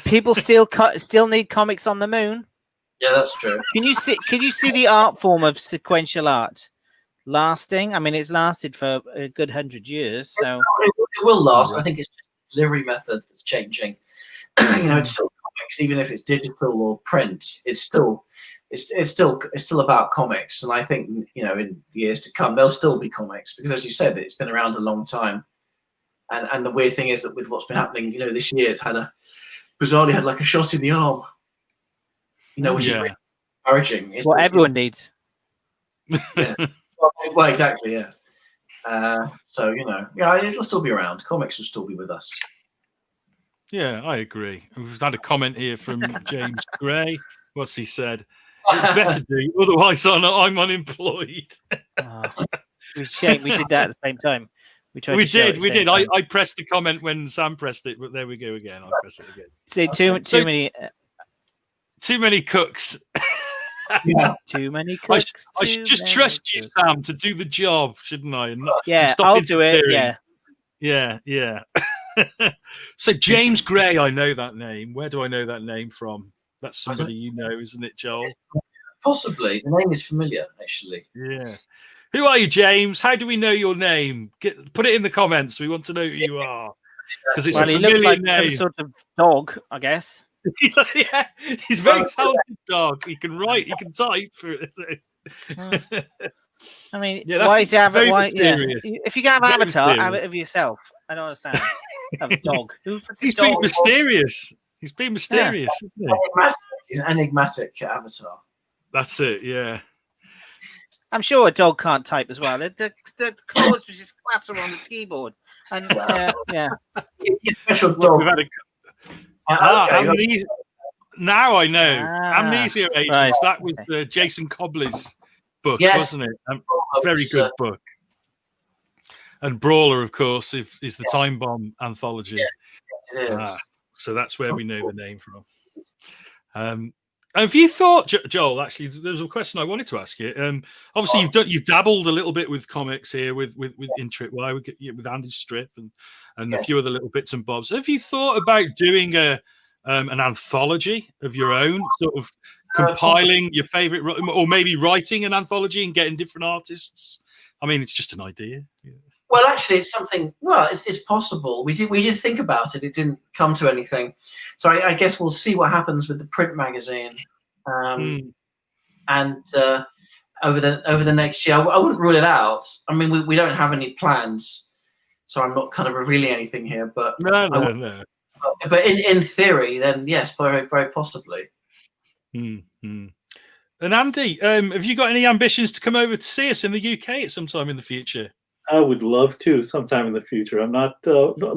People still need comics on the moon. Yeah, that's true. Can you see the art form of sequential art lasting? I mean, it's lasted for a good 100 years, so it will last. I think it's just the delivery method that's changing. It's still comics, even if it's digital or print. It's still about comics, and I think in years to come there'll still be comics, because as you said, it's been around a long time. And the weird thing is that with what's been happening, this year it's bizarrely had like a shot in the arm, which is really encouraging. It's what everyone needs. Yeah. Well, exactly, yes. So it'll still be around. Comics will still be with us. Yeah, I agree. We've had a comment here from James Gray. What's he said? It better do, otherwise I'm unemployed. Shame we did that at the same time. We did. I pressed the comment when Sam pressed it, but there we go again. I'll press it again. See, too many cooks. Yeah. Too many cooks. I should just trust you, Sam, to do the job, shouldn't I? And I'll do it. Yeah. So James Gray, I know that name. Where do I know that name from? That's somebody isn't it, Joel? Possibly. The name is familiar, actually. Yeah. Who are you, James? How do we know your name? Put it in the comments. We want to know who you are. Because it's a familiar he looks like name. some sort of dog, I guess. Yeah, he's a very talented dog. He can write, he can type. I mean, why is he if you can have very Avatar, mysterious. have it of yourself. I don't understand. Have a dog. He's being mysterious. He's being mysterious, isn't he? He's an enigmatic Avatar. That's it, yeah. I'm sure a dog can't type as well. The claws was just clatter on the keyboard. And Special dog. Amnesia. Now I know. Amnesia Agents. Right. That was Jason Cobley's book, Yes. wasn't it? A very good book. And Brawler, of course, is the Time Bomb anthology. Yes, it is. So that's where we know the name from. Have you thought, Joel? Actually, there's a question I wanted to ask you. Obviously, you've dabbled a little bit with comics here, with in Tripwire, with Andy's strip and a few other little bits and bobs. Have you thought about doing an anthology of your own, sort of compiling your favorite, or maybe writing an anthology and getting different artists? I mean, it's just an idea. Yeah. Well, actually, it's something. Well, it's possible. We did think about it. It didn't come to anything. So I guess we'll see what happens with the print magazine, and over the next year. I wouldn't rule it out. I mean, we don't have any plans, so I'm not kind of revealing anything here. But No. But in theory, then yes, very, very possibly. And Andy, have you got any ambitions to come over to see us in the UK at some time in the future? I would love to sometime in the future. I'm not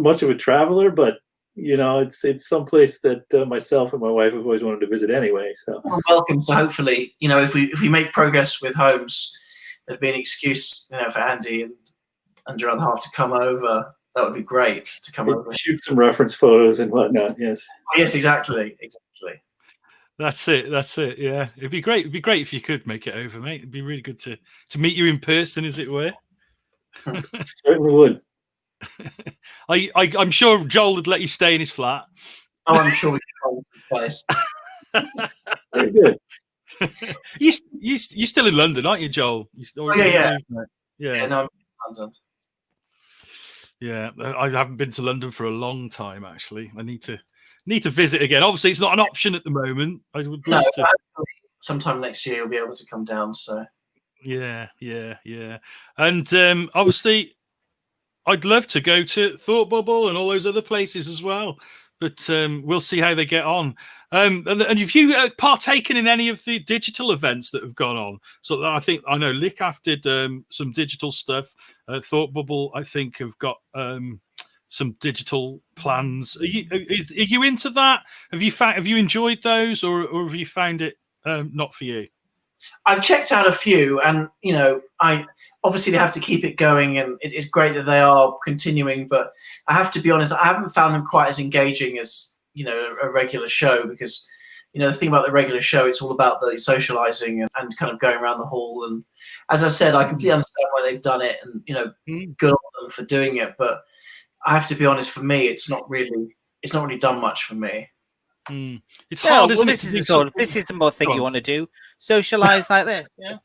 much of a traveler, but it's someplace that myself and my wife have always wanted to visit anyway. So well, welcome. So hopefully, if we make progress with Holmes, there'd be an excuse, for Andy and your other half to come over. That would be great to come over. Shoot some reference photos and whatnot. Yes. Oh, yes, exactly. That's it. Yeah, it'd be great. It'd be great if you could make it over, mate. It'd be really good to meet you in person, as it were. Certainly would. I'm sure Joel would let you stay in his flat. Oh, I'm sure we can find some place. Very good. You're still in London, aren't you, Joel? Yeah. Yeah. No, I'm in London. Yeah, I haven't been to London for a long time. Actually, I need to visit again. Obviously, it's not an option at the moment. I would love to. Sometime next year, you'll be able to come down. So. Yeah. And obviously, I'd love to go to Thought Bubble and all those other places as well. but we'll see how they get on. And have you partaken in any of the digital events that have gone on? So I think I know Lickaf did some digital stuff. Thought Bubble, I think, have got some digital plans. Are you into that? Have you enjoyed those, or have you found it not for you? I've checked out a few, and I obviously they have to keep it going, and it's great that they are continuing. But I have to be honest, I haven't found them quite as engaging as a regular show, because the thing about the regular show, it's all about the socializing and kind of going around the hall. And as I said, I completely understand why they've done it, and good on them for doing it. But I have to be honest, for me, it's not really done much for me. It's hard, isn't it? This is the more thing you want to do. Socialize like this, yeah.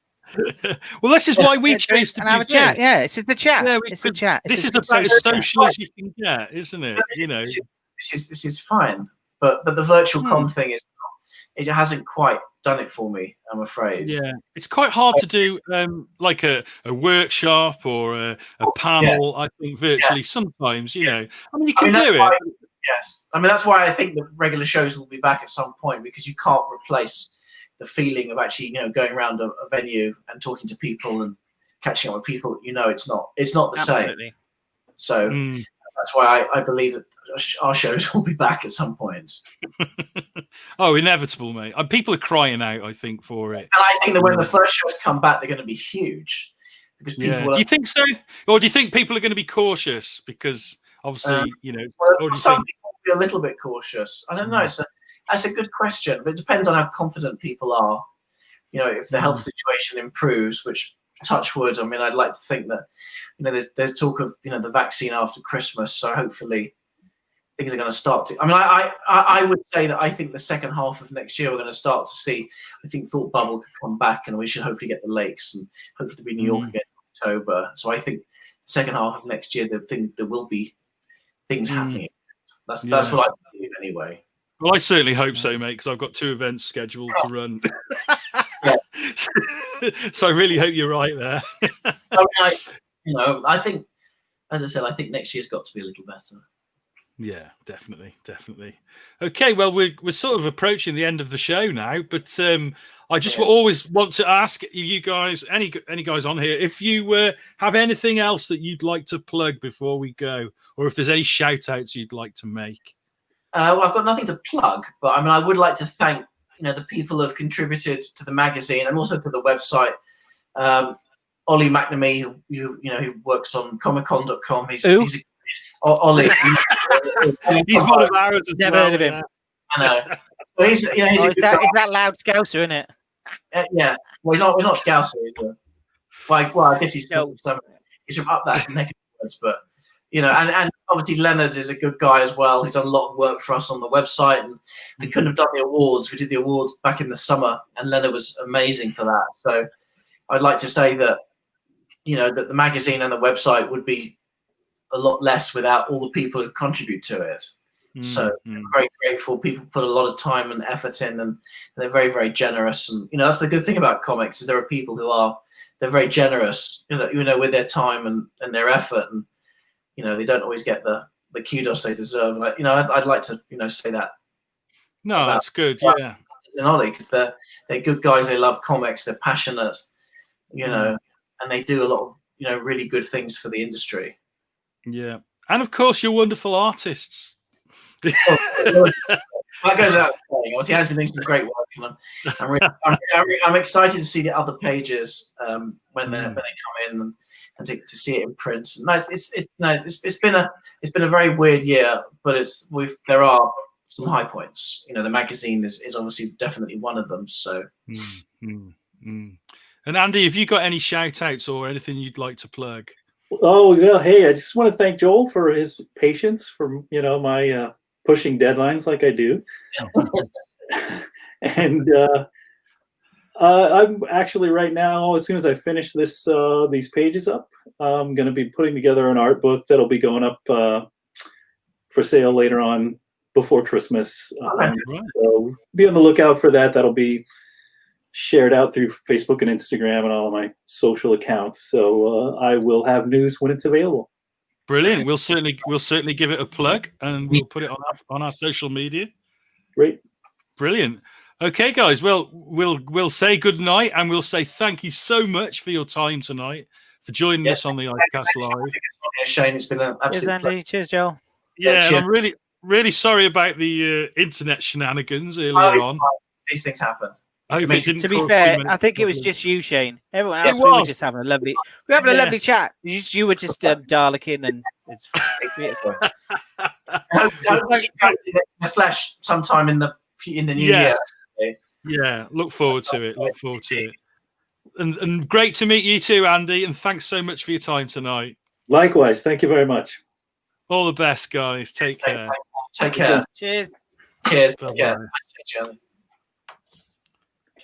Well, this is why we chose to have a chat. Yeah, it's the chat. Yeah, it's the chat. This is about as social as you can get, isn't it? This is fine, but the virtual con thing it hasn't quite done it for me, I'm afraid. Yeah, it's quite hard to do like a workshop or a panel. I think virtually sometimes, I mean, you can do it. Yes, I mean that's why I think the regular shows will be back at some point, because you can't replace the feeling of actually going around a venue and talking to people and catching up with people. It's not the Absolutely. same. So that's why I believe that our shows will be back at some point. Oh, inevitable, mate. People are crying out, I think, for it. And I think that when the first shows come back, they're going to be huge, because people. Do you think so, or do you think people are going to be cautious because obviously some people will be a little bit cautious? I don't know. That's a good question, but it depends on how confident people are. If the health situation improves, which, touch wood, I mean, I'd like to think that there's talk of the vaccine after Christmas, so hopefully things are going to start to. I mean, I would say that I think the second half of next year we're going to start to see. I think Thought Bubble could come back, and we should hopefully get the Lakes, and hopefully be New York again in October. So I think the second half of next year, there will be things happening. That's what I believe anyway. Well, I certainly hope so, mate, because I've got 2 events scheduled to run. So I really hope you're right there. I think, as I said, I think next year's got to be a little better. Yeah, definitely. Okay, well, we're sort of approaching the end of the show now, but I just always want to ask you guys, any guys on here, if you have anything else that you'd like to plug before we go, or if there's any shout outs you'd like to make. Well, I've got nothing to plug, but I mean, I would like to thank the people who have contributed to the magazine and also to the website. Ollie McNamee, who works on comiccon.com. He's Ollie. He's one of ours. Never heard of him. I know. So he's a good guy. Is that loud Scouser, isn't it? Yeah. Well, he's not Scouser. I guess he's from up that neck of the woods, but. And obviously Leonard is a good guy as well. He's done a lot of work for us on the website, and we couldn't have done the awards. We did the awards back in the summer, and Leonard was amazing for that. So I'd like to say that, that the magazine and the website would be a lot less without all the people who contribute to it. So I'm very grateful. People put a lot of time and effort in, and they're very, very generous. And, that's the good thing about comics, is there are people who they're very generous, with their time and their effort. And, they don't always get the kudos they deserve. And I'd like to, say that. No, that's good. Yeah. And Ollie, because they're good guys. They love comics. They're passionate, and they do a lot of, really good things for the industry. Yeah. And of course, you're wonderful artists. That goes out saying. Obviously, Andrew doing some great work, and I'm excited to see the other pages when they come in and to see it in print. No, it's been a very weird year, but there are some high points. The magazine is obviously definitely one of them. So. And Andy, have you got any shout outs or anything you'd like to plug? Oh yeah, hey, I just want to thank Joel for his patience for my pushing deadlines like I do. And I'm actually right now, as soon as I finish these pages up, I'm going to be putting together an art book that'll be going up for sale later on before Christmas. So be on the lookout for that. That'll be shared out through Facebook and Instagram and all my social accounts. So I will have news when it's available. Brilliant. We'll certainly give it a plug, and we'll put it on our social media. Great. Brilliant. Okay, guys. Well, we'll say good night, and we'll say thank you so much for your time tonight, for joining us on the iCast Live. Shane, it's been an Cheers, absolute pleasure. Andy. Cheers, Joel. Yeah, and cheers. I'm really sorry about the internet shenanigans earlier on. These things happen. I hope it didn't To be cause fair, too many I think it was problems. just you, Shane. Everyone It else, we were was. just having a lovely. We're having a Yeah. lovely chat. You were just Dalek-ing, and it's fine. I hope to see you in the flesh sometime in the new Yeah. year. Yeah, look forward to it. Look forward to it. And great to meet you too, Andy. And thanks so much for your time tonight. Likewise. Thank you very much. All the best, guys. Take care. Take care. Cheers. Cheers. Bye-bye. Take care. Nice to meet you.